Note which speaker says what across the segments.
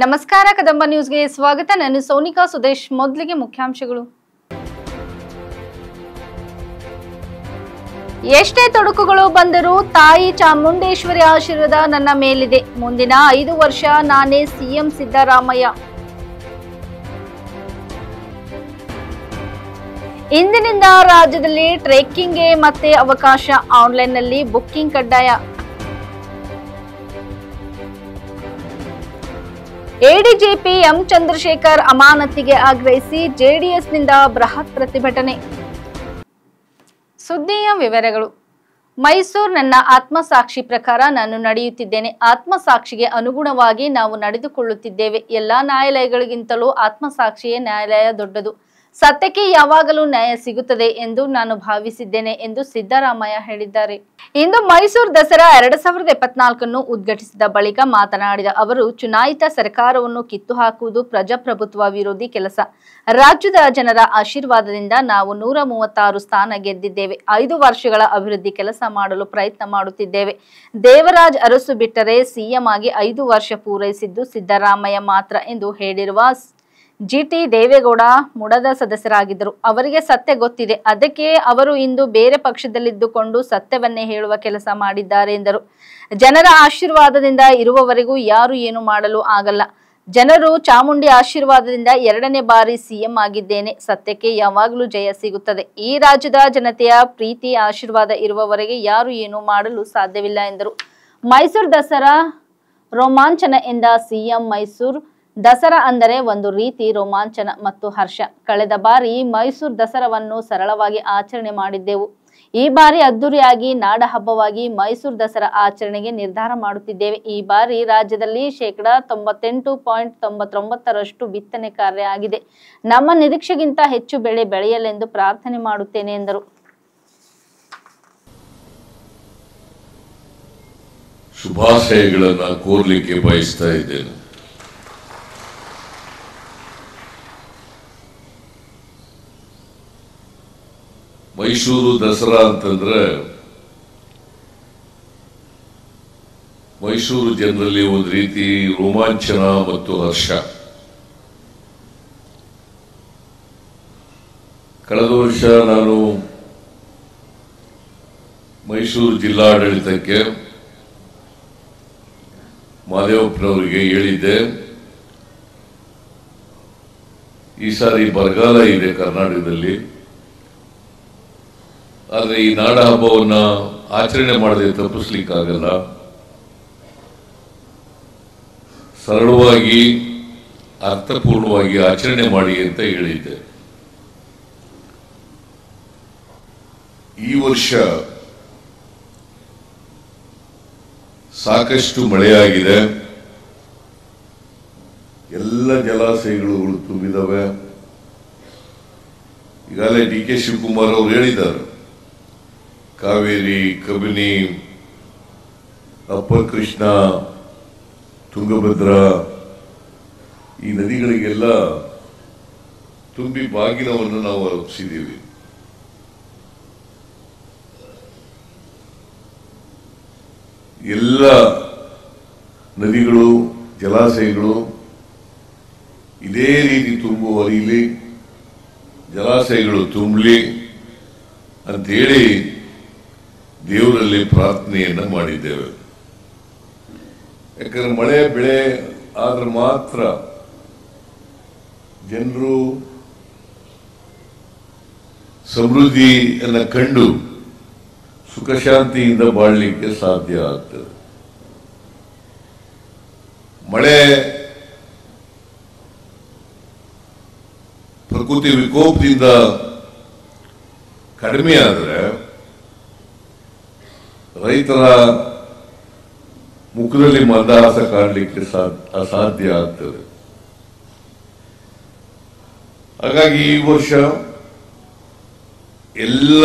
Speaker 1: ನಮಸ್ಕಾರ ಕದಂಬ ನ್ಯೂಸ್ಗೆ ಸ್ವಾಗತ. ನಾನು ಸೋನಿಕಾ ಸುದೇಶ್. ಮೊದಲಿಗೆ ಮುಖ್ಯಾಂಶಗಳು. ಎಷ್ಟೇ ತೊಡಕುಗಳು ಬಂದರೂ ತಾಯಿ ಚಾಮುಂಡೇಶ್ವರಿ ಆಶೀರ್ವಾದ ನನ್ನ ಮೇಲಿದೆ. ಮುಂದಿನ 5 ವರ್ಷ ನಾನೇ ಸಿಎಂ ಸಿದ್ದರಾಮಯ್ಯ. ಇಂದಿನಿಂದ ರಾಜ್ಯದಲ್ಲಿ ಟ್ರೆಕ್ಕಿಂಗ್ಗೆ ಮತ್ತೆ ಅವಕಾಶ. ಆನ್ಲೈನ್ನಲ್ಲಿ ಬುಕ್ಕಿಂಗ್ ಕಡ್ಡಾಯ. ಎಡಿಜಿಪಿ ಎಂ ಚಂದ್ರಶೇಖರ್ ಅಮಾನತಿಗೆ ಆಗ್ರಹಿಸಿ ಜೆಡಿಎಸ್ನಿಂದ ಬೃಹತ್ ಪ್ರತಿಭಟನೆ. ಸುದ್ದಿಯ ವಿವರಗಳು. ಮೈಸೂರು ನನ್ನ ಆತ್ಮಸಾಕ್ಷಿ ಪ್ರಕಾರ ನಾನು ನಡೆಯುತ್ತಿದ್ದೇನೆ. ಆತ್ಮಸಾಕ್ಷಿಗೆ ಅನುಗುಣವಾಗಿ ನಾವು ನಡೆದುಕೊಳ್ಳುತ್ತಿದ್ದೇವೆ. ಎಲ್ಲಾ ನ್ಯಾಯಾಲಯಗಳಿಗಿಂತಲೂ ಆತ್ಮಸಾಕ್ಷಿಯೇ ನ್ಯಾಯಾಲಯ ದೊಡ್ಡದು. ಸತ್ಯಕ್ಕೆ ಯಾವಾಗಲೂ ನ್ಯಾಯ ಸಿಗುತ್ತದೆ ಎಂದು ನಾನು ಭಾವಿಸಿದ್ದೇನೆ ಎಂದು ಸಿದ್ದರಾಮಯ್ಯ ಹೇಳಿದ್ದಾರೆ. ಇಂದು ಮೈಸೂರು ದಸರಾ 2024 ಉದ್ಘಾಟಿಸಿದ ಬಳಿಕ ಮಾತನಾಡಿದ ಅವರು, ಚುನಾಯಿತ ಸರ್ಕಾರವನ್ನು ಕಿತ್ತು ಹಾಕುವುದು ಪ್ರಜಾಪ್ರಭುತ್ವ ವಿರೋಧಿ ಕೆಲಸ. ರಾಜ್ಯದ ಜನರ ಆಶೀರ್ವಾದದಿಂದ ನಾವು 136 ಸ್ಥಾನ ಗೆದ್ದಿದ್ದೇವೆ. 5 ವರ್ಷಗಳ ಅಭಿವೃದ್ಧಿ ಕೆಲಸ ಮಾಡಲು ಪ್ರಯತ್ನ ಮಾಡುತ್ತಿದ್ದೇವೆ. ದೇವರಾಜ್ ಅರಸು ಬಿಟ್ಟರೆ ಸಿಎಂ ಆಗಿ 5 ವರ್ಷ ಪೂರೈಸಿದ್ದು ಸಿದ್ದರಾಮಯ್ಯ ಮಾತ್ರ ಎಂದು ಹೇಳಿರುವ ಜಿಟಿ ದೇವೇಗೌಡ ಮುಡದ ಸದಸ್ಯರಾಗಿದ್ದರು. ಅವರಿಗೆ ಸತ್ಯ ಗೊತ್ತಿದೆ. ಅದಕ್ಕೆ ಅವರು ಇಂದು ಬೇರೆ ಪಕ್ಷದಲ್ಲಿದ್ದುಕೊಂಡು ಸತ್ಯವನ್ನೇ ಹೇಳುವ ಕೆಲಸ ಮಾಡಿದ್ದಾರೆ ಎಂದರು. ಜನರ ಆಶೀರ್ವಾದದಿಂದ ಇರುವವರೆಗೂ ಯಾರು ಏನು ಮಾಡಲು ಆಗಲ್ಲ. ಜನರು ಚಾಮುಂಡಿ ಆಶೀರ್ವಾದದಿಂದ 2ನೇ ಬಾರಿ ಸಿಎಂ ಆಗಿದ್ದೇನೆ. ಸತ್ಯಕ್ಕೆ ಯಾವಾಗಲೂ ಜಯ ಸಿಗುತ್ತದೆ. ಈ ರಾಜ್ಯದ ಜನತೆಯ ಪ್ರೀತಿ ಆಶೀರ್ವಾದ ಇರುವವರೆಗೆ ಯಾರು ಏನು ಮಾಡಲು ಸಾಧ್ಯವಿಲ್ಲ ಎಂದರು. ಮೈಸೂರು ದಸರಾ ರೋಮಾಂಚನ ಎಂದ ಸಿಎಂ, ಮೈಸೂರು ದಸರಾ ಅಂದರೆ ಒಂದು ರೀತಿ ರೋಮಾಂಚನ ಮತ್ತು ಹರ್ಷ. ಕಳೆದ ಬಾರಿ ಮೈಸೂರು ದಸರಾವನ್ನು ಸರಳವಾಗಿ ಆಚರಣೆ ಮಾಡಿದ್ದೆವು. ಈ ಬಾರಿ ಅದ್ದೂರಿಯಾಗಿ ನಾಡ ಹಬ್ಬವಾಗಿ ಮೈಸೂರು ದಸರಾ ಆಚರಣೆಗೆ ನಿರ್ಧಾರ ಮಾಡುತ್ತಿದ್ದೇವೆ. ಈ ಬಾರಿ ರಾಜ್ಯದಲ್ಲಿ 98.99% ಬಿತ್ತನೆ ಕಾರ್ಯ ಆಗಿದೆ. ನಮ್ಮ ನಿರೀಕ್ಷೆಗಿಂತ ಹೆಚ್ಚು ಬೆಳೆ ಬೆಳೆಯಲೆಂದು ಪ್ರಾರ್ಥನೆ ಮಾಡುತ್ತೇನೆ ಎಂದರು.
Speaker 2: ಶುಭಾಶಯಗಳನ್ನು ಕೋರ್ಲಿಕ್ಕೆ ಬಯಸ್ತಾ ಇದ್ದೇನೆ. ಮೈಸೂರು ದಸರಾ ಅಂತಂದ್ರೆ ಮೈಸೂರು ಜನರಲ್ಲಿ ಒಂದು ರೀತಿ ರೋಮಾಂಚನ ಮತ್ತು ಹರ್ಷ. ಕಳೆದ ವರ್ಷ ನಾನು ಮೈಸೂರು ಜಿಲ್ಲಾಡಳಿತಕ್ಕೆ ಮಾದೇವಪ್ಪನವರಿಗೆ ಹೇಳಿದ್ದೆ, ಈ ಸಾರಿ ಬರಗಾಲ ಇದೆ ಕರ್ನಾಟಕದಲ್ಲಿ, ಆದರೆ ಈ ನಾಡ ಹಬ್ಬವನ್ನ ಆಚರಣೆ ಮಾಡದೆ ತಪ್ಪಿಸ್ಲಿಕ್ಕಾಗಲ್ಲ. ಸರಳವಾಗಿ ಅರ್ಥಪೂರ್ಣವಾಗಿ ಆಚರಣೆ ಮಾಡಿ ಅಂತ ಹೇಳಿದ್ದೆ. ಈ ವರ್ಷ ಸಾಕಷ್ಟು ಮಳೆಯಾಗಿದೆ. ಎಲ್ಲ ಜಲಾಶಯಗಳು ತುಂಬಿದವೆ. ಈಗಾಗಲೇ ಡಿ.ಕೆ. ಶಿವಕುಮಾರ್ ಅವರು ಹೇಳಿದ್ದಾರೆ, ಕಾವೇರಿ, ಕಬಿನಿ, ಅಪ್ಪರ್ ಕೃಷ್ಣ, ತುಂಗಭದ್ರಾ ಈ ನದಿಗಳಿಗೆಲ್ಲ ತುಂಬಿ ಬಾಗಿನವನ್ನು ನಾವು ಅರ್ಪಿಸಿದ್ದೀವಿ. ಎಲ್ಲ ನದಿಗಳು, ಜಲಾಶಯಗಳು ಇದೇ ರೀತಿ ತುಂಬುವರಿಲಿ, ಜಲಾಶಯಗಳು ತುಂಬಲಿ ಅಂತೇಳಿ ದೇವರಲ್ಲಿ ಪ್ರಾರ್ಥನೆಯನ್ನ ಮಾಡಿದ್ದೇವೆ. ಯಾಕಂದ್ರೆ ಮಳೆ ಬೆಳೆ ಆದ್ರೆ ಮಾತ್ರ ಜನರು ಸಮೃದ್ಧಿಯನ್ನ ಕಂಡು ಸುಖ ಶಾಂತಿಯಿಂದ ಬಾಳಲಿಕ್ಕೆ ಸಾಧ್ಯ ಆಗ್ತದೆ. ಮಳೆ ಪ್ರಕೃತಿ ವಿಕೋಪದಿಂದ ಕಡಿಮೆ ಆದರೆ ರೈತರ ಮುಖದಲ್ಲಿ ಮಂದಹಾಸ ಕಾಣಲಿಕ್ಕೆ ಅಸಾಧ್ಯ ಆಗ್ತದೆ. ಹಾಗಾಗಿ ಈ ವರ್ಷ ಎಲ್ಲ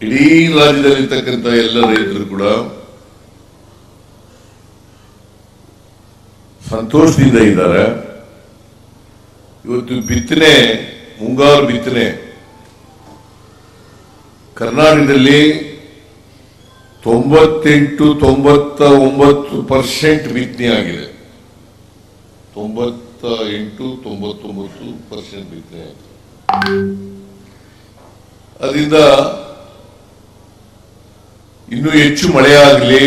Speaker 2: ಇಡೀ ರಾಜ್ಯದಲ್ಲಿರ್ತಕ್ಕಂಥ ಎಲ್ಲ ರೈತರು ಕೂಡ ಸಂತೋಷದಿಂದ ಇದ್ದಾರೆ. ಇವತ್ತು ಬಿತ್ತನೆ, ಮುಂಗಾರು ಬಿತ್ತನೆ ಕರ್ನಾಟಕದಲ್ಲಿ 98-99% ಬಿತ್ತನೆ ಆಗಿದೆ. 98-99% ಬಿತ್ತನೆ ಆಯಿತು. ಅದರಿಂದ ಇನ್ನೂ ಹೆಚ್ಚು ಮಳೆಯಾಗಲಿ,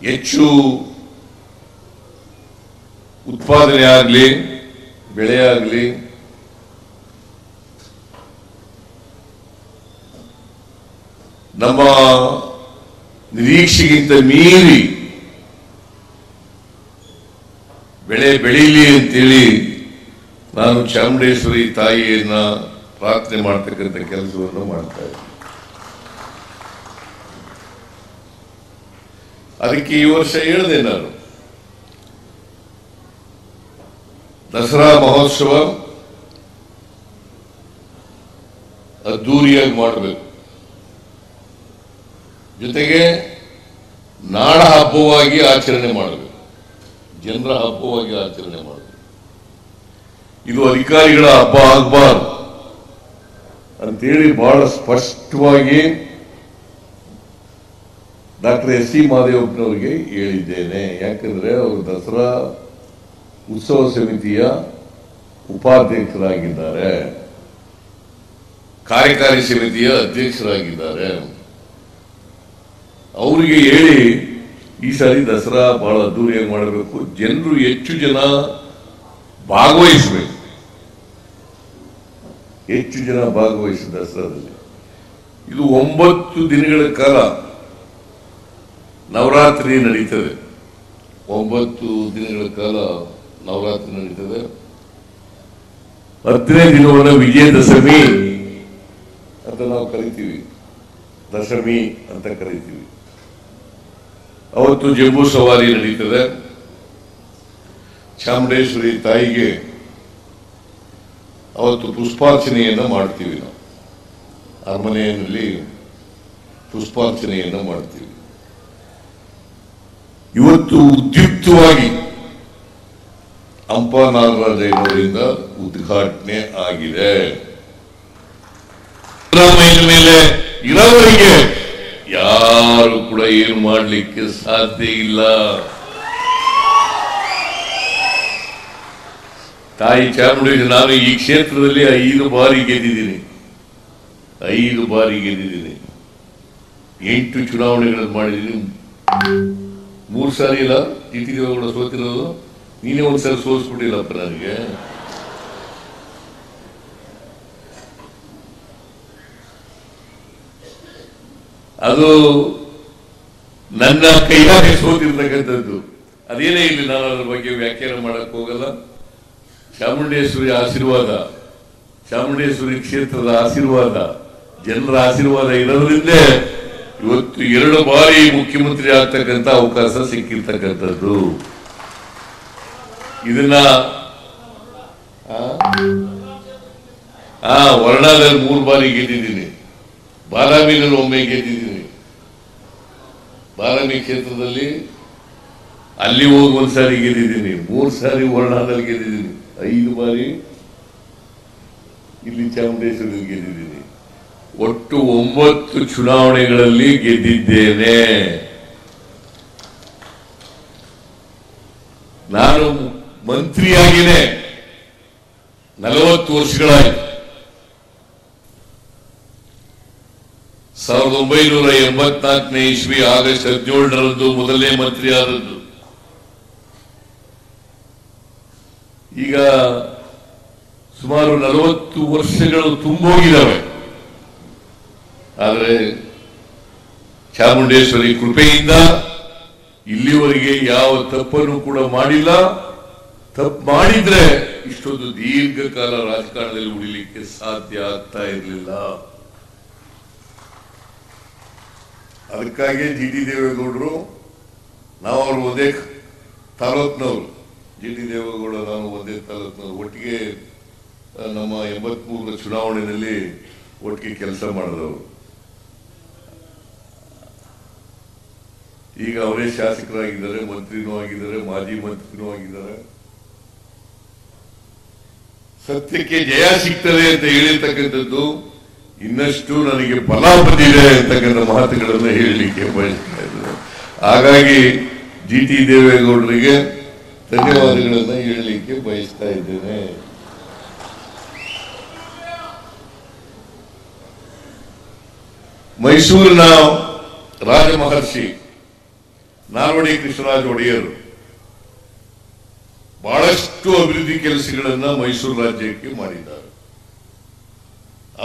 Speaker 2: ಹೆಚ್ಚು ಉತ್ಪಾದನೆ ಆಗಲಿ, ಬೆಳೆ ಆಗಲಿ, ನಮ್ಮ ನಿರೀಕ್ಷೆಗಿಂತ ಮೀರಿ ಬೆಳೆ ಬೆಳೀಲಿ ಅಂತೇಳಿ ನಾನು ಚಾಮುಂಡೇಶ್ವರಿ ತಾಯಿಯನ್ನ ಪ್ರಾರ್ಥನೆ ಮಾಡ್ತಕ್ಕಂಥ ಕೆಲಸವನ್ನು ಮಾಡ್ತಾ ಇದ್ದೀನಿ. ಅದಕ್ಕೆ ಈ ವರ್ಷ ಹೇಳಿದೆ ನಾನು, ದಸರಾ ಮಹೋತ್ಸವ ಅದ್ದೂರಿಯಾಗಿ ಮಾಡಬೇಕು, ಜೊತೆಗೆ ನಾಡ ಹಬ್ಬವಾಗಿ ಆಚರಣೆ ಮಾಡಬೇಕು, ಜನರ ಹಬ್ಬವಾಗಿ ಆಚರಣೆ ಮಾಡಬೇಕು. ಇದು ಅಧಿಕಾರಿಗಳ ಹಬ್ಬ ಆಗಬಾರ್ದು ಅಂತೇಳಿ ಬಹಳ ಸ್ಪಷ್ಟವಾಗಿ ಡಾಕ್ಟರ್ ಎಸ್.ಸಿ. ಮಹದೇವಪ್ಪನವರಿಗೆ ಹೇಳಿದ್ದೇನೆ. ಯಾಕಂದ್ರೆ ಅವರು ದಸರಾ ಉತ್ಸವ ಸಮಿತಿಯ ಉಪಾಧ್ಯಕ್ಷರಾಗಿದ್ದಾರೆ, ಕಾರ್ಯಕಾರಿ ಸಮಿತಿಯ ಅಧ್ಯಕ್ಷರಾಗಿದ್ದಾರೆ. ಅವರಿಗೆ ಹೇಳಿ ಈ ಸಾರಿ ದಸರಾ ಬಹಳ ಅದ್ದೂರಿಯಾಗಿ ಮಾಡಬೇಕು, ಜನರು ಹೆಚ್ಚು ಜನ ಭಾಗವಹಿಸಬೇಕು, ಹೆಚ್ಚು ಜನ ಭಾಗವಹಿಸಿ ದಸರಾದಲ್ಲಿ. ಇದು 9 ದಿನಗಳ ಕಾಲ ನವರಾತ್ರಿ ನಡೀತದೆ. 9 ದಿನಗಳ ಕಾಲ ನವರಾತ್ರಿ ನಡೀತದೆ. 10ನೇ ದಿನವನ್ನು ವಿಜಯದಶಮಿ ಅಂತ ನಾವು ಕರಿತೀವಿ, ದಶಮಿ ಅಂತ ಕರಿತೀವಿ. ಅವತ್ತು ಜಂಬೂ ಸವಾರಿ ನಡೀತದೆ. ಚಾಮುಂಡೇಶ್ವರಿ ತಾಯಿಗೆ ಅವತ್ತು ಪುಷ್ಪಾರ್ಚನೆಯನ್ನು ಮಾಡ್ತೀವಿ. ನಾವು ಅರಮನೆಯಲ್ಲಿ ಪುಷ್ಪಾರ್ಚನೆಯನ್ನು ಮಾಡ್ತೀವಿ. ಇವತ್ತು ಉದ್ಯುಕ್ತವಾಗಿ ಹಂಪ ನಾಗರಾಜಯ್ಯನವರಿಂದ ಉದ್ಘಾಟನೆ ಆಗಿದೆ. ಸಿದ್ದರಾಮಯ್ಯನ ಮೇಲೆ ಇರೋವರೆಗೆ ಯಾರು ಕೂಡ ಏನು ಮಾಡಲಿಕ್ಕೆ ಸಾಧ್ಯ ಇಲ್ಲ. ತಾಯಿ ಚಾಮುಂಡೇಶ್ವರಿ, ನಾನು ಈ ಕ್ಷೇತ್ರದಲ್ಲಿ 5 ಬಾರಿ ಗೆದ್ದಿದ್ದೀನಿ, 5 ಬಾರಿ ಗೆದ್ದಿದ್ದೀನಿ. 8 ಚುನಾವಣೆಗಳನ್ನು ಮಾಡಿದ್ದೀನಿ. 3 ಸಾರಿ ಇಲ್ಲ ಟಿ.ಟಿ. ದೇವೇಗೌಡ ಸೋತಿರೋದು. ನೀನೇ ಒಂದ್ಸರಿ ಸೋಲಿಸ್ಬಿಟ್ಟಿಲ್ಲಪ್ಪ ನನಗೆ. ಅದು ನನ್ನ ಕೈಯಾರೆ ಸೋತಿರ್ತಕ್ಕಂಥದ್ದು. ಅದೇನೇ ಇಲ್ಲಿ, ನಾನು ಅದರ ಬಗ್ಗೆ ವ್ಯಾಖ್ಯಾನ ಮಾಡಕ್ ಹೋಗಲ್ಲ. ಚಾಮುಂಡೇಶ್ವರಿ ಆಶೀರ್ವಾದ, ಚಾಮುಂಡೇಶ್ವರಿ ಕ್ಷೇತ್ರದ ಆಶೀರ್ವಾದ, ಜನರ ಆಶೀರ್ವಾದ ಇರೋದ್ರಿಂದ ಇವತ್ತು 2 ಬಾರಿ ಮುಖ್ಯಮಂತ್ರಿ ಆಗ್ತಕ್ಕಂಥ ಅವಕಾಶ ಸಿಕ್ಕಿರ್ತಕ್ಕಂಥದ್ದು. ಇದನ್ನ ವರ್ಣಾದಲ್ಲಿ 3 ಬಾರಿ ಗೆದ್ದಿದ್ದೀನಿ, ಬಾರಾಮಿನಲ್ಲಿ ಒಮ್ಮೆ ಗೆದ್ದಿದ್ದೀನಿ. ಬಾರಾಮಿ ಕ್ಷೇತ್ರದಲ್ಲಿ ಅಲ್ಲಿ ಹೋಗಿ 1 ಸಾರಿ ಗೆದ್ದಿದ್ದೀನಿ, 3 ಸಾರಿ ವರ್ಣಾದಲ್ಲಿ ಗೆದ್ದಿದ್ದೀನಿ, 5 ಬಾರಿ ಇಲ್ಲಿ ಚಾಮುಂಡೇಶ್ವರಿ ಗೆದ್ದಿದ್ದೀನಿ. ಒಟ್ಟು 9 ಚುನಾವಣೆಗಳಲ್ಲಿ ಗೆದ್ದಿದ್ದೇನೆ. ನಾನು ಮಂತ್ರಿಯಾಗಿನೇ 40 ವರ್ಷಗಳಾಯಿತು. 1984ನೇ ಇಸ್ವಿ ಆಗಸ್ಟ್ 17ರಂದು ಮೊದಲನೇ ಮಂತ್ರಿ ಆದದ್ದು. ಈಗ ಸುಮಾರು 40 ವರ್ಷಗಳು ತುಂಬೋಗಿದ್ದಾವೆ. ಆದರೆ ಚಾಮುಂಡೇಶ್ವರಿ ಕೃಪೆಯಿಂದ ಇಲ್ಲಿವರೆಗೆ ಯಾವ ತಪ್ಪನ್ನು ಕೂಡ ಮಾಡಿಲ್ಲ. ತಪ್ಪು ಮಾಡಿದ್ರೆ ಇಷ್ಟೊಂದು ದೀರ್ಘಕಾಲ ರಾಜಕಾರಣದಲ್ಲಿ ಉಳಿಲಿಕ್ಕೆ ಸಾಧ್ಯ ಆಗ್ತಾ ಇರಲಿಲ್ಲ. ಅದಕ್ಕಾಗಿ ಜಿ.ಟಿ. ದೇವೇಗೌಡರು, ನಾವು ಅವರು ಒಂದೇ ತಾಲೂಕ್ನವರು, ಜಿ.ಟಿ. ದೇವೇಗೌಡ ನಾನು ಒಂದೇ ತಾಲೂಕ್ನವರು, ಒಟ್ಟಿಗೆ ನಮ್ಮ 83ರ ಚುನಾವಣೆಯಲ್ಲಿ ಒಟ್ಟಿಗೆ ಕೆಲಸ ಮಾಡಿದವರು. ಈಗ ಅವರೇ ಶಾಸಕರಾಗಿದ್ದಾರೆ, ಮಂತ್ರಿನೂ ಆಗಿದ್ದಾರೆ, ಮಾಜಿ ಮಂತ್ರಿನೂ ಆಗಿದ್ದಾರೆ. ಸತ್ಯಕ್ಕೆ ಜಯ ಸಿಗ್ತದೆ ಅಂತ ಹೇಳಿರ್ತಕ್ಕಂಥದ್ದು ಇನ್ನಷ್ಟು ನನಗೆ ಬಲ ಬಂದಿದೆ ಅಂತಕ್ಕಂಥ ಮಾತುಗಳನ್ನು ಹೇಳಲಿಕ್ಕೆ ಬಯಸ್ತಾ ಇದ್ದಾರೆ. ಹಾಗಾಗಿ GT ದೇವೇಗೌಡರಿಗೆ ಧನ್ಯವಾದಗಳನ್ನು ಹೇಳಲಿಕ್ಕೆ ಬಯಸ್ತಾ ಇದ್ದೇನೆ. ಮೈಸೂರಿನ ರಾಜಮಹರ್ಷಿ ನಾಲ್ವಡಿ ಕೃಷ್ಣರಾಜ ಒಡೆಯರು ಬಹಳಷ್ಟು ಅಭಿವೃದ್ಧಿ ಕೆಲಸಗಳನ್ನ ಮೈಸೂರು ರಾಜ್ಯಕ್ಕೆ ಮಾಡಿದ್ದಾರೆ.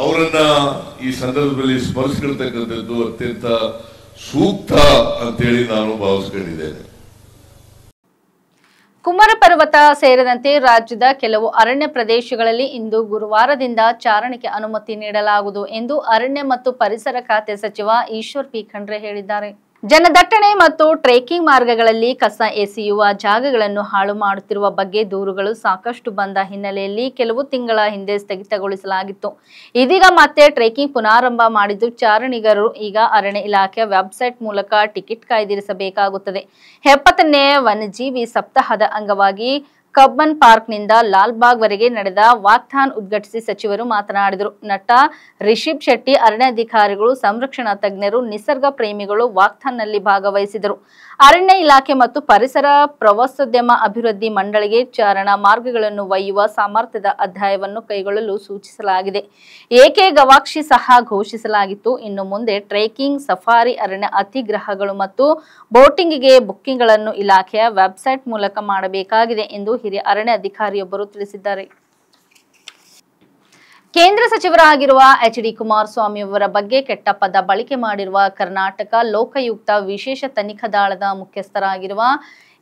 Speaker 2: ಅವರನ್ನ ಈ ಸಂದರ್ಭದಲ್ಲಿ ಸ್ಮರಿಸಿರ್ತಕ್ಕಂಥದ್ದು ಅತ್ಯಂತ ಸೂಕ್ತ ಅಂತೇಳಿ ನಾನು ಭಾವಿಸ್ಕೊಂಡಿದ್ದೇನೆ.
Speaker 1: ಕುಮಾರ ಪರ್ವತ ಸೇರಿದಂತೆ ರಾಜ್ಯದ ಕೆಲವು ಅರಣ್ಯ ಪ್ರದೇಶಗಳಲ್ಲಿ ಇಂದು ಗುರುವಾರದಿಂದ ಚಾರಣಕ್ಕೆ ಅನುಮತಿ ನೀಡಲಾಗುವುದು ಎಂದು ಅರಣ್ಯ ಮತ್ತು ಪರಿಸರ ಖಾತೆ ಸಚಿವ ಈಶ್ವರ್ ಪಿ ಖಂಡ್ರೆ ಹೇಳಿದ್ದಾರೆ. ಜನದಟ್ಟಣೆ ಮತ್ತು ಟ್ರೆಕಿಂಗ್ ಮಾರ್ಗಗಳಲ್ಲಿ ಕಸ ಎಸೆಯುವ ಜಾಗಗಳನ್ನು ಹಾಳು ಮಾಡುತ್ತಿರುವ ಬಗ್ಗೆ ದೂರುಗಳು ಸಾಕಷ್ಟು ಬಂದ ಹಿನ್ನೆಲೆಯಲ್ಲಿ ಕೆಲವು ತಿಂಗಳ ಹಿಂದೆ ಸ್ಥಗಿತಗೊಳಿಸಲಾಗಿತ್ತು. ಇದೀಗ ಮತ್ತೆ ಟ್ರೆಕಿಂಗ್ ಪುನಾರಂಭ ಮಾಡಿದ್ದು ಚಾರಣಿಗರು ಈಗ ಅರಣ್ಯ ಇಲಾಖೆಯ ವೆಬ್ಸೈಟ್ ಮೂಲಕ ಟಿಕೆಟ್ ಕಾಯ್ದಿರಿಸಬೇಕಾಗುತ್ತದೆ. 70ನೇ ವನ್ಯಜೀವಿ ಸಪ್ತಾಹದ ಅಂಗವಾಗಿ ಕಬ್ಬನ್ ಪಾರ್ಕ್ನಿಂದ ಲಾಲ್ಬಾಗ್ ವರೆಗೆ ನಡೆದ ವಾಕ್ಥಾನ್ ಉದ್ಘಾಟಿಸಿ ಸಚಿವರು ಮಾತನಾಡಿದರು. ನಟ ರಿಷಬ್ ಶೆಟ್ಟಿ, ಅರಣ್ಯಾಧಿಕಾರಿಗಳು, ಸಂರಕ್ಷಣಾ ತಜ್ಞರು, ನಿಸರ್ಗ ಪ್ರೇಮಿಗಳು ವಾಕ್ಥಾನ್ನಲ್ಲಿ ಭಾಗವಹಿಸಿದರು. ಅರಣ್ಯ ಇಲಾಖೆ ಮತ್ತು ಪರಿಸರ ಪ್ರವಾಸೋದ್ಯಮ ಅಭಿವೃದ್ಧಿ ಮಂಡಳಿಗೆ ಚಾರಣ ಮಾರ್ಗಗಳನ್ನು ಒಯ್ಯುವ ಸಾಮರ್ಥ್ಯದ ಅಧ್ಯಾಯವನ್ನು ಕೈಗೊಳ್ಳಲು ಸೂಚಿಸಲಾಗಿದೆ. ಏಕೆ ಗವಾಕ್ಷಿ ಸಹ ಘೋಷಿಸಲಾಗಿತ್ತು. ಇನ್ನು ಮುಂದೆ ಟ್ರೆಕಿಂಗ್, ಸಫಾರಿ, ಅರಣ್ಯ ಅತಿಥಿಗೃಹಗಳು ಮತ್ತು ಬೋಟಿಂಗ್ಗೆ ಬುಕ್ಕಿಂಗ್ಗಳನ್ನು ಇಲಾಖೆಯ ವೆಬ್ಸೈಟ್ ಮೂಲಕ ಮಾಡಬೇಕಾಗಿದೆ ಎಂದು ಹಿರಿಯ ಅರಣ್ಯ ಅಧಿಕಾರಿಯೊಬ್ಬರು ತಿಳಿಸಿದ್ದಾರೆ. ಕೇಂದ್ರ ಸಚಿವರಾಗಿರುವ ಎಚ್ ಡಿ ಕುಮಾರಸ್ವಾಮಿ ಅವರ ಬಗ್ಗೆ ಕೆಟ್ಟ ಪದ ಬಳಕೆ ಮಾಡಿರುವ ಕರ್ನಾಟಕ ಲೋಕಾಯುಕ್ತ ವಿಶೇಷ ತನಿಖಾ ದಳದ ಮುಖ್ಯಸ್ಥರಾಗಿರುವ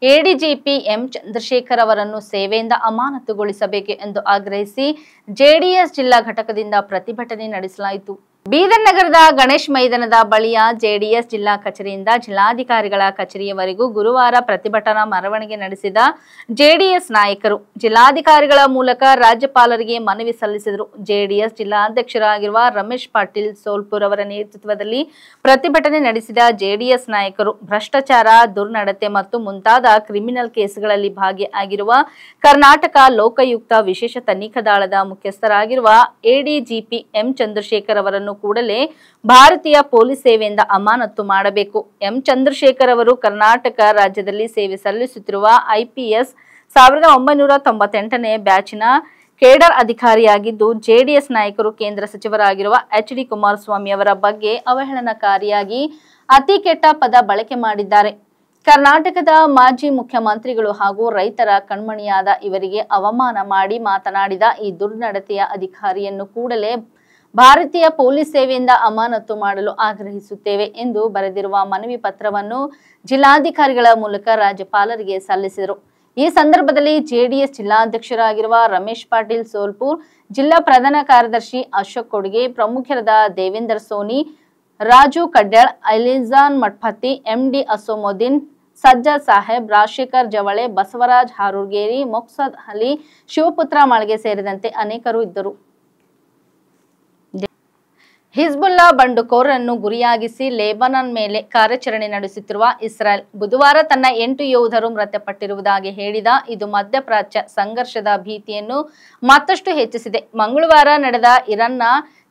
Speaker 1: ಎಡಿಜಿಪಿ ಎಂ ಚಂದ್ರಶೇಖರ್ ಅವರನ್ನು ಸೇವೆಯಿಂದ ಅಮಾನತುಗೊಳಿಸಬೇಕು ಎಂದು ಆಗ್ರಹಿಸಿ ಜೆಡಿಎಸ್ ಜಿಲ್ಲಾ ಘಟಕದಿಂದ ಪ್ರತಿಭಟನೆ ನಡೆಸಲಾಯಿತು. ಬೀದರ್ ನಗರದ ಗಣೇಶ್ ಮೈದಾನದ ಬಳಿಯ ಜೆಡಿಎಸ್ ಜಿಲ್ಲಾ ಕಚೇರಿಯಿಂದ ಜಿಲ್ಲಾಧಿಕಾರಿಗಳ ಕಚೇರಿಯವರೆಗೂ ಗುರುವಾರ ಪ್ರತಿಭಟನಾ ಮೆರವಣಿಗೆ ನಡೆಸಿದ ಜೆಡಿಎಸ್ ನಾಯಕರು ಜಿಲ್ಲಾಧಿಕಾರಿಗಳ ಮೂಲಕ ರಾಜ್ಯಪಾಲರಿಗೆ ಮನವಿ ಸಲ್ಲಿಸಿದರು. ಜೆಡಿಎಸ್ ಜಿಲ್ಲಾಧ್ಯಕ್ಷರಾಗಿರುವ ರಮೇಶ್ ಪಾಟೀಲ್ ಸೋಲ್ಪುರ್ ಅವರ ನೇತೃತ್ವದಲ್ಲಿ ಪ್ರತಿಭಟನೆ ನಡೆಸಿದ ಜೆಡಿಎಸ್ ನಾಯಕರು ಭ್ರಷ್ಟಾಚಾರ, ದುರ್ನಡತೆ ಮತ್ತು ಮುಂತಾದ ಕ್ರಿಮಿನಲ್ ಕೇಸ್ಗಳಲ್ಲಿ ಭಾಗಿಯಾಗಿರುವ ಕರ್ನಾಟಕ ಲೋಕಾಯುಕ್ತ ವಿಶೇಷ ತನಿಖಾ ದಳದ ಮುಖ್ಯಸ್ಥರಾಗಿರುವ ಎಡಿಜಿಪಿ ಎಂ ಚಂದ್ರಶೇಖರ್ ಅವರನ್ನು ಕೂಡಲೇ ಭಾರತೀಯ ಪೊಲೀಸ್ ಸೇವೆಯಿಂದ ಅಮಾನತು ಮಾಡಬೇಕು. ಎಂ ಚಂದ್ರಶೇಖರ್ ಅವರು ಕರ್ನಾಟಕ ರಾಜ್ಯದಲ್ಲಿ ಸೇವೆ ಸಲ್ಲಿಸುತ್ತಿರುವ IPS 1998ನೇ ಬ್ಯಾಚಿನ ಕೇಡರ್ ಅಧಿಕಾರಿಯಾಗಿದ್ದು ಜೆಡಿಎಸ್ ನಾಯಕರು ಕೇಂದ್ರ ಸಚಿವರಾಗಿರುವ ಎಚ್ ಡಿ ಕುಮಾರಸ್ವಾಮಿ ಅವರ ಬಗ್ಗೆ ಅವಹೇಳನಕಾರಿಯಾಗಿ ಅತಿ ಕೆಟ್ಟ ಪದ ಬಳಕೆ ಮಾಡಿದ್ದಾರೆ. ಕರ್ನಾಟಕದ ಮಾಜಿ ಮುಖ್ಯಮಂತ್ರಿಗಳು ಹಾಗೂ ರೈತರ ಕಣ್ಮಣಿಯಾದ ಇವರಿಗೆ ಅವಮಾನ ಮಾಡಿ ಮಾತನಾಡಿದ ಈ ದುರ್ನಡತೆಯ ಅಧಿಕಾರಿಯನ್ನು ಕೂಡಲೇ ಭಾರತೀಯ ಪೊಲೀಸ್ ಸೇವೆಯಿಂದ ಅಮಾನತು ಮಾಡಲು ಆಗ್ರಹಿಸುತ್ತೇವೆ ಎಂದು ಬರೆದಿರುವ ಮನವಿ ಪತ್ರವನ್ನು ಜಿಲ್ಲಾಧಿಕಾರಿಗಳ ಮೂಲಕ ರಾಜ್ಯಪಾಲರಿಗೆ ಸಲ್ಲಿಸಿದರು. ಈ ಸಂದರ್ಭದಲ್ಲಿ ಜೆಡಿಎಸ್ ಜಿಲ್ಲಾಧ್ಯಕ್ಷರಾಗಿರುವ ರಮೇಶ್ ಪಾಟೀಲ್ ಸೋಲ್ಪುರ್, ಜಿಲ್ಲಾ ಪ್ರಧಾನ ಕಾರ್ಯದರ್ಶಿ ಅಶೋಕ್ ಕೊಡ್ಗೆ, ಪ್ರಮುಖರಾದ ದೇವೇಂದ್ರ ಸೋನಿ, ರಾಜು ಕಡ್ಯಾಳ್, ಐಲಿಜಾನ್ ಮಠಪತಿ, MD ಅಸೋಮುದ್ದೀನ್, ಸಜ್ಜದ್ ಸಾಹೇಬ್, ರಾಜಶೇಖರ್ ಜವಳೆ, ಬಸವರಾಜ್ ಹಾರೂರ್ಗೇರಿ, ಮೊಕ್ಸದ್ ಅಲಿ, ಶಿವಪುತ್ರ ಮಾಳ್ಗೆ ಸೇರಿದಂತೆ ಅನೇಕರು ಇದ್ದರು. ಹಿಜ್ಬುಲ್ಲಾ ಬಂಡುಕೋರರನ್ನು ಗುರಿಯಾಗಿಸಿ ಲೆಬನಾನ್ ಮೇಲೆ ಕಾರ್ಯಾಚರಣೆ ನಡೆಸುತ್ತಿರುವ ಇಸ್ರಾಯೇಲ್ ಬುಧವಾರ ತನ್ನ 8 ಯೋಧರು ಮೃತಪಟ್ಟಿರುವುದಾಗಿ ಹೇಳಿದ ಇದು ಮಧ್ಯಪ್ರಾಚ್ಯ ಸಂಘರ್ಷದ ಭೀತಿಯನ್ನು ಮತ್ತಷ್ಟು ಹೆಚ್ಚಿಸಿದೆ. ಮಂಗಳವಾರ ನಡೆದ ಇರಾನ್ನ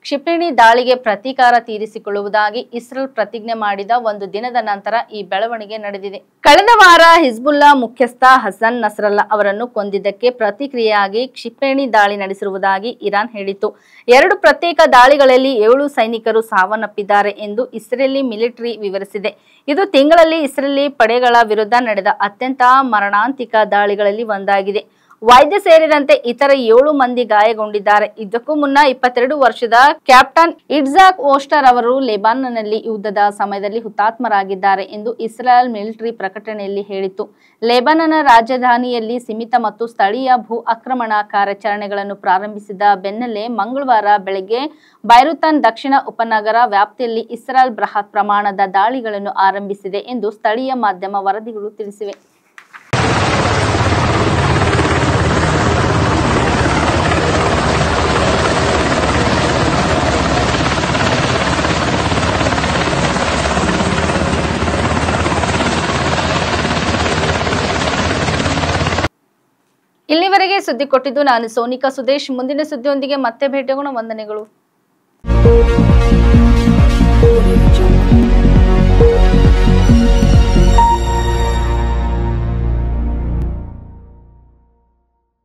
Speaker 1: ಕ್ಷಿಪಣಿ ದಾಳಿಗೆ ಪ್ರತೀಕಾರ ತೀರಿಸಿಕೊಳ್ಳುವುದಾಗಿ ಇಸ್ರೇಲ್ ಪ್ರತಿಜ್ಞೆ ಮಾಡಿದ ಒಂದು ದಿನದ ನಂತರ ಈ ಬೆಳವಣಿಗೆ ನಡೆದಿದೆ. ಕಳೆದ ವಾರ ಹಿಜ್ಬುಲ್ಲಾ ಮುಖ್ಯಸ್ಥ ಹಸನ್ ನಸ್ರಲ್ಲಾ ಅವರನ್ನು ಕೊಂದಿದ್ದಕ್ಕೆ ಪ್ರತಿಕ್ರಿಯೆಯಾಗಿ ಕ್ಷಿಪಣಿ ದಾಳಿ ನಡೆಸಿರುವುದಾಗಿ ಇರಾನ್ ಹೇಳಿತ್ತು. 2 ಪ್ರತ್ಯೇಕ ದಾಳಿಗಳಲ್ಲಿ 7 ಸೈನಿಕರು ಸಾವನ್ನಪ್ಪಿದ್ದಾರೆ ಎಂದು ಇಸ್ರೇಲಿ ಮಿಲಿಟರಿ ವಿವರಿಸಿದೆ. ಇದು ತಿಂಗಳಲ್ಲಿ ಇಸ್ರೇಲಿ ಪಡೆಗಳ ವಿರುದ್ಧ ನಡೆದ ಅತ್ಯಂತ ಮರಣಾಂತಿಕ ದಾಳಿಗಳಲ್ಲಿ ಒಂದಾಗಿದೆ. ವೈದ್ಯ ಸೇರಿದಂತೆ ಇತರ 7 ಮಂದಿ ಗಾಯಗೊಂಡಿದ್ದಾರೆ. ಇದಕ್ಕೂ ಮುನ್ನ 22 ವರ್ಷದ ಕ್ಯಾಪ್ಟನ್ ಇಟ್ಜಾಕ್ ಓಸ್ಟರ್ ಅವರು ಲೆಬನಾನ್ನಲ್ಲಿ ಯುದ್ಧದ ಸಮಯದಲ್ಲಿ ಹುತಾತ್ಮರಾಗಿದ್ದಾರೆ ಎಂದು ಇಸ್ರಾಯೇಲ್ ಮಿಲಿಟರಿ ಪ್ರಕಟಣೆಯಲ್ಲಿ ಹೇಳಿತ್ತು. ಲೆಬನಾನ್ ರಾಜಧಾನಿಯಲ್ಲಿ ಸೀಮಿತ ಮತ್ತು ಸ್ಥಳೀಯ ಭೂ ಆಕ್ರಮಣ ಕಾರ್ಯಾಚರಣೆಗಳನ್ನು ಪ್ರಾರಂಭಿಸಿದ ಬೆನ್ನಲ್ಲೇ ಮಂಗಳವಾರ ಬೆಳಗ್ಗೆ ಬೈರುತನ್ ದಕ್ಷಿಣ ಉಪನಗರ ವ್ಯಾಪ್ತಿಯಲ್ಲಿ ಇಸ್ರಾಯೇಲ್ ಬೃಹತ್ ಪ್ರಮಾಣದ ದಾಳಿಗಳನ್ನು ಆರಂಭಿಸಿದೆ ಎಂದು ಸ್ಥಳೀಯ ಮಾಧ್ಯಮ ವರದಿಗಳು ತಿಳಿಸಿವೆ. ಇಲ್ಲಿವರೆಗೆ ಸುದ್ದಿ ಕೊಟ್ಟಿದ್ದು ನಾನು ಸೋನಿಕಾ ಸುದೇಶ್. ಮುಂದಿನ ಸುದ್ದಿಯೊಂದಿಗೆ ಮತ್ತೆ ಭೇಟಿಯಾಗೋಣ. ವಂದನೆಗಳು.